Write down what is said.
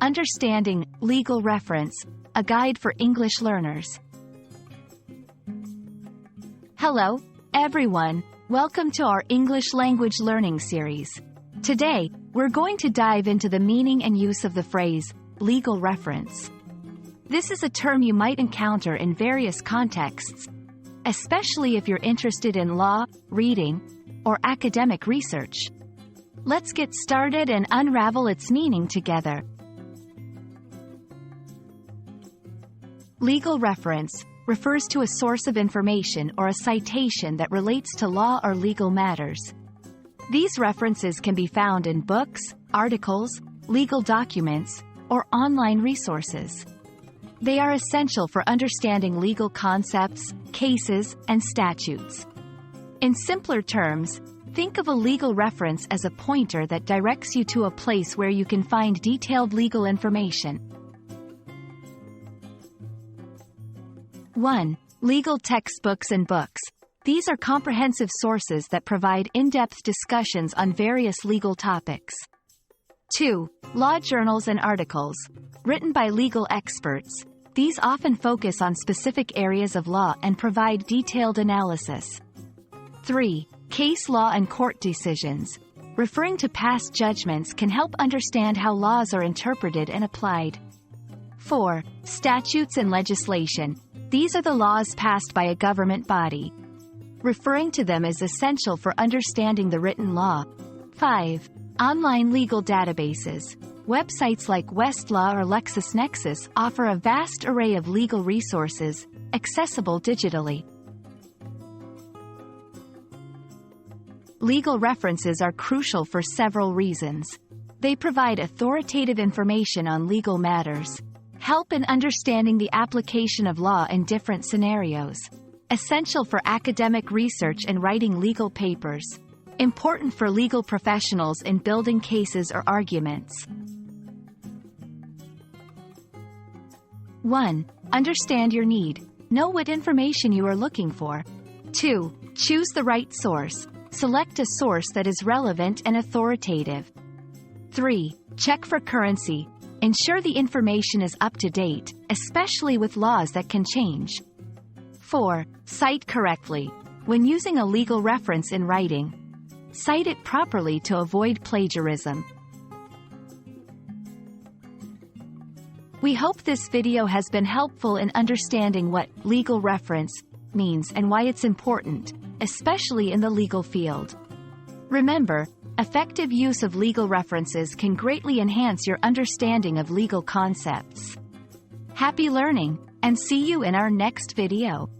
Understanding Legal Reference, a guide for English learners. Hello, everyone. Welcome to our English language learning series. Today, we're going to dive into the meaning and use of the phrase, legal reference. This is a term you might encounter in various contexts, especially if you're interested in law, reading, or academic research. Let's get started and unravel its meaning together. Legal reference refers to a source of information or a citation that relates to law or legal matters. These references can be found in books, articles, legal documents, or online resources. They are essential for understanding legal concepts, cases, and statutes. In simpler terms, think of a legal reference as a pointer that directs you to a place where you can find detailed legal information. 1. Legal textbooks and books. These are comprehensive sources that provide in-depth discussions on various legal topics. 2. Law journals and articles. Written by legal experts, these often focus on specific areas of law and provide detailed analysis. 3. Case law and court decisions. Referring to past judgments can help understand how laws are interpreted and applied. 4. Statutes and legislation. These are the laws passed by a government body. Referring to them is essential for understanding the written law. 5. Online legal databases. Websites like Westlaw or LexisNexis offer a vast array of legal resources, accessible digitally. Legal references are crucial for several reasons. They provide authoritative information on legal matters, help in understanding the application of law in different scenarios, essential for academic research and writing legal papers, important for legal professionals in building cases or arguments. 1. Understand your need. Know what information you are looking for. 2. Choose the right source. Select a source that is relevant and authoritative. 3. Check for currency. Ensure the information is up to date, especially with laws that can change. 4. Cite correctly. When using a legal reference in writing, cite it properly to avoid plagiarism. We hope this video has been helpful in understanding what legal reference means and why it's important, especially in the legal field. Remember, effective use of legal references can greatly enhance your understanding of legal concepts. Happy learning, and see you in our next video.